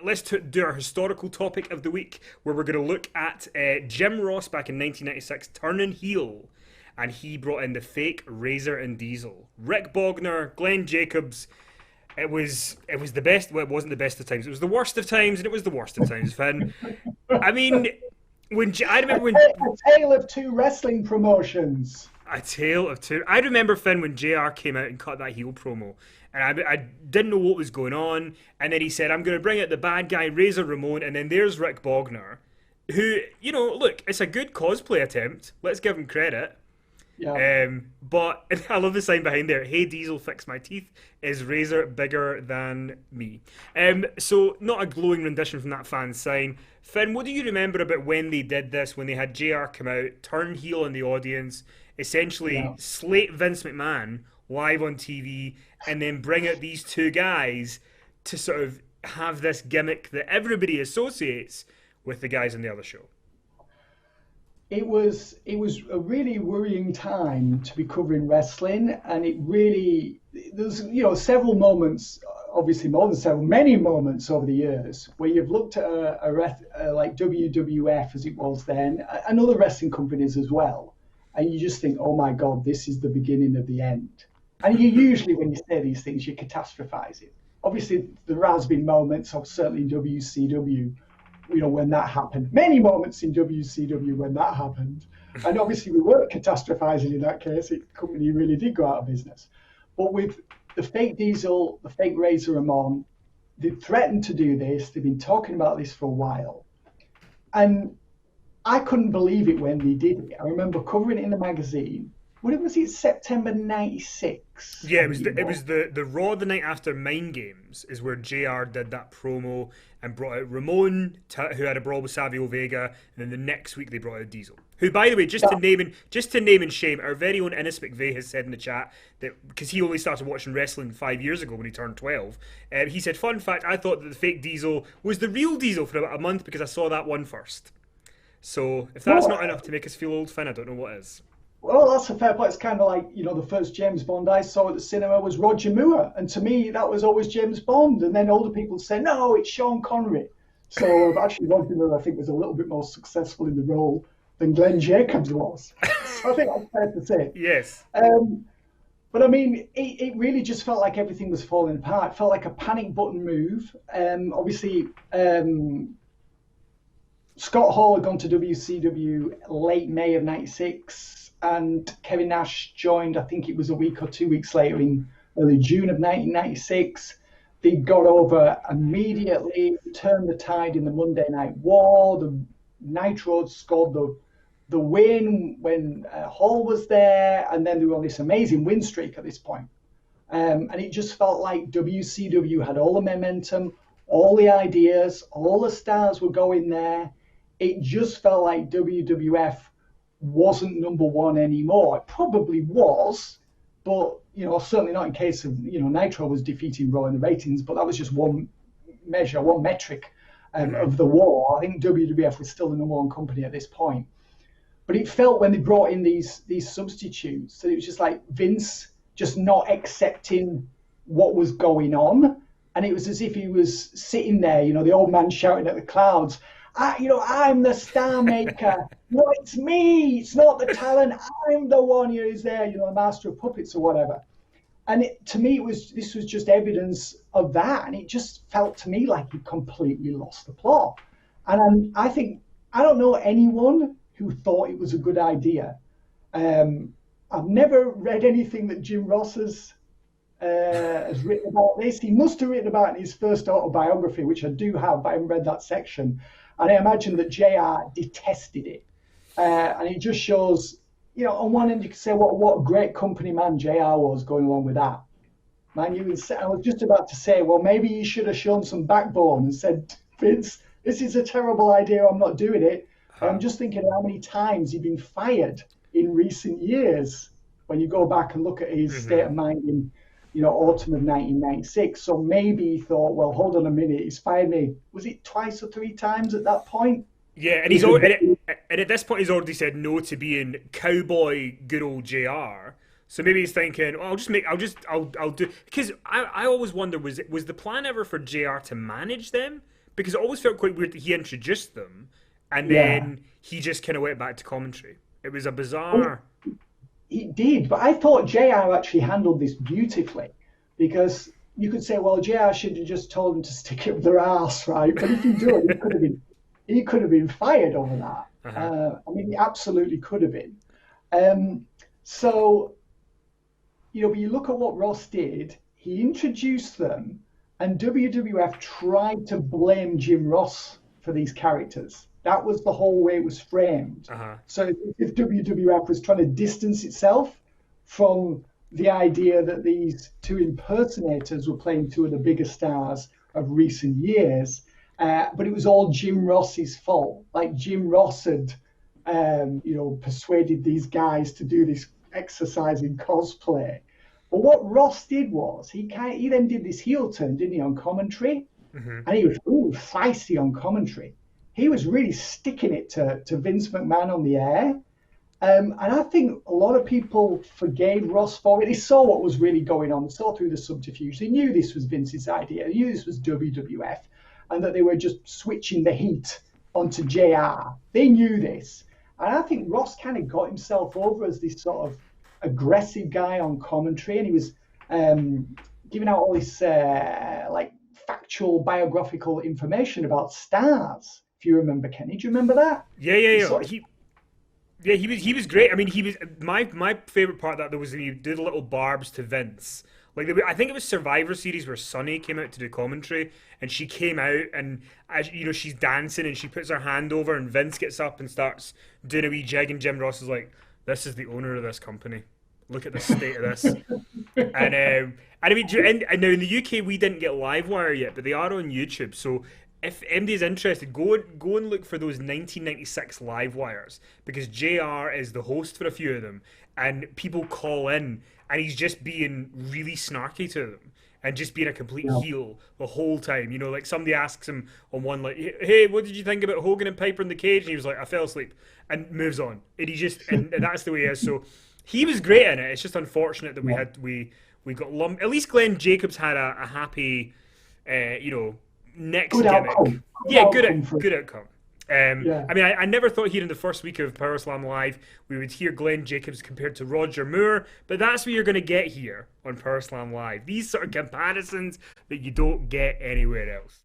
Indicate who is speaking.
Speaker 1: Let's do our historical topic of the week, where we're going to look at Jim Ross back in 1996 turning heel, and he brought in the fake Razor and Diesel. Rick Bogner, Glenn Jacobs. It was the best. Well, it wasn't the best of times. It was the worst of times, and it was the worst of times. Finn. I mean, I remember when
Speaker 2: A tale of two wrestling promotions.
Speaker 1: a tale of two. I remember Finn when JR came out and cut that heel promo, and I didn't know what was going on. And then he said, "I'm going to bring out the bad guy, Razor Ramon," and then there's Rick Bogner, who, look, it's a good cosplay attempt. Let's give him credit.
Speaker 2: Yeah.
Speaker 1: But I love the sign behind there. Hey Diesel, fix my teeth. Is Razor bigger than me? So not a glowing rendition from that fan sign. Finn, what do you remember about when they did this? When they had JR come out, turn heel in the audience, essentially slate Vince McMahon live on TV, and then bring out these two guys to sort of have this gimmick that everybody associates with the guys on the other show.
Speaker 2: It was a really worrying time to be covering wrestling, and there's several moments, obviously more than several, many moments over the years where you've looked at like WWF as it was then, and other wrestling companies as well, and you just think, oh my God, this is the beginning of the end. And you usually, when you say these things, you're catastrophizing. Obviously, there has been moments, certainly in WCW, when that happened. Many moments in WCW when that happened. And obviously we weren't catastrophizing in that case. The company really did go out of business. But with the fake Diesel, the fake Razor Ramon, they threatened to do this. They've been talking about this for a while. And I couldn't believe it when they did it. I remember covering it in the magazine. When was it? September '96.
Speaker 1: Yeah, it was the Raw the night after Mind Games is where JR did that promo and brought out Ramon, who had a brawl with Savio Vega, and then the next week they brought out Diesel, who, by the way, just to name and shame, our very own Ennis McVeigh has said in the chat that because he only started watching wrestling 5 years ago when he turned 12, he said, "Fun fact: I thought that the fake Diesel was the real Diesel for about a month because I saw that one first." So if that's not enough to make us feel old, Finn, I don't know what is.
Speaker 2: Well, that's a fair point. It's kind of like, the first James Bond I saw at the cinema was Roger Moore. And to me, that was always James Bond. And then older people say, no, it's Sean Connery. So actually, Roger Moore, I think, was a little bit more successful in the role than Glenn Jacobs was. So I think that's fair to say.
Speaker 1: Yes.
Speaker 2: But I mean, it really just felt like everything was falling apart. It felt like a panic button move. Obviously, Scott Hall had gone to WCW late May of '96. And Kevin Nash joined, I think it was a week or 2 weeks later in early June of 1996. They got over immediately, turned the tide in the Monday Night War. The Nitro scored the win when Hall was there, and then they were on this amazing win streak at this point. And it just felt like WCW had all the momentum, all the ideas, all the stars were going there. It just felt like WWF wasn't number one anymore. It probably was, but certainly not in case of Nitro was defeating Raw in the ratings. But that was just one measure, one metric of the war. I think WWF was still the number one company at this point. But it felt when they brought in these substitutes that it was just like Vince just not accepting what was going on, and it was as if he was sitting there, the old man shouting at the clouds. I'm the star maker. No, it's me. It's not the talent. I'm the one who's there, the master of puppets or whatever. And to me, this was just evidence of that. And it just felt to me like he completely lost the plot. And I don't know anyone who thought it was a good idea. I've never read anything that Jim Ross has written about this. He must have written about it in his first autobiography, which I do have, but I haven't read that section. And I imagine that JR detested it. And it just shows, on one end you could say what a great company man JR was going along with that. Man, I was just about to say, well, maybe he should have shown some backbone and said, Vince, this is a terrible idea, I'm not doing it. I'm just thinking how many times he'd been fired in recent years when you go back and look at his state of mind in autumn of 1996. So maybe he thought, well, hold on a minute, he's fired me. Was it twice or three times at that point?
Speaker 1: Yeah, and at this point he's already said no to being cowboy good old JR. So maybe he's thinking, oh, I'll do, because I always wonder, was the plan ever for JR to manage them? because it always felt quite weird that he introduced them and
Speaker 2: Yeah.
Speaker 1: then he just kind of went back to commentary. It was a
Speaker 2: Well,
Speaker 1: bizarre.
Speaker 2: he did, but I thought JR actually handled this beautifully because you could say, well, JR should have just told him to stick it up their ass, right? But if you do it, he could have been fired over that.
Speaker 1: Uh-huh.
Speaker 2: I mean, he absolutely could have been. Um, so but you look at what Ross did. He introduced them, and WWF tried to blame Jim Ross for these characters. That was the whole way it was framed.
Speaker 1: Uh-huh.
Speaker 2: So if WWF was trying to distance itself from the idea that these two impersonators were playing two of the bigger stars of recent years, but it was all Jim Ross's fault. Like Jim Ross had, persuaded these guys to do this exercise in cosplay. But what Ross did was he then did this heel turn, didn't he, on commentary,
Speaker 1: Hmm.
Speaker 2: and he was really feisty on commentary. He was really sticking it to Vince McMahon on the air. And I think a lot of people forgave Ross for it. They saw what was really going on. They saw through the subterfuge. They knew this was Vince's idea. They knew this was WWF and that they were just switching the heat onto JR. They knew this. And I think Ross kind of got himself over as this sort of aggressive guy on commentary. And he was giving out all this like factual biographical information about stars. If you remember, Kenny, do you remember that?
Speaker 1: Yeah, yeah,
Speaker 2: He
Speaker 1: yeah.
Speaker 2: sort of
Speaker 1: He was great. I mean, he was my favorite part of that, there was when he did little barbs to Vince. Like I think it was Survivor Series where Sunny came out to do commentary, and she came out and as she's dancing and she puts her hand over, and Vince gets up and starts doing a wee jig, and Jim Ross is like, "This is the owner of this company. Look at the state of this." And I mean, and now in the UK we didn't get Livewire yet, but they are on YouTube. So if MD's interested, go and look for those 1996 live wires because JR is the host for a few of them, and people call in, and he's just being really snarky to them and just being a complete
Speaker 2: yeah.
Speaker 1: heel the whole time. Like somebody asks him on one like, "Hey, what did you think about Hogan and Piper in the cage?" And he was like, "I fell asleep," and moves on. And he just and that's the way he is. So he was great in it. It's just unfortunate that
Speaker 2: Yeah.
Speaker 1: we got lumped. At least Glenn Jacobs had a happy, uh, you know, next
Speaker 2: Good
Speaker 1: gimmick.
Speaker 2: outcome. Good
Speaker 1: Yeah,
Speaker 2: outcome for
Speaker 1: good outcome.
Speaker 2: yeah.
Speaker 1: I mean, I never thought here in the first week of Power Slam Live we would hear Glenn Jacobs compared to Roger Moore, but that's what you're going to get here on Power Slam Live. These sort of comparisons that you don't get anywhere else.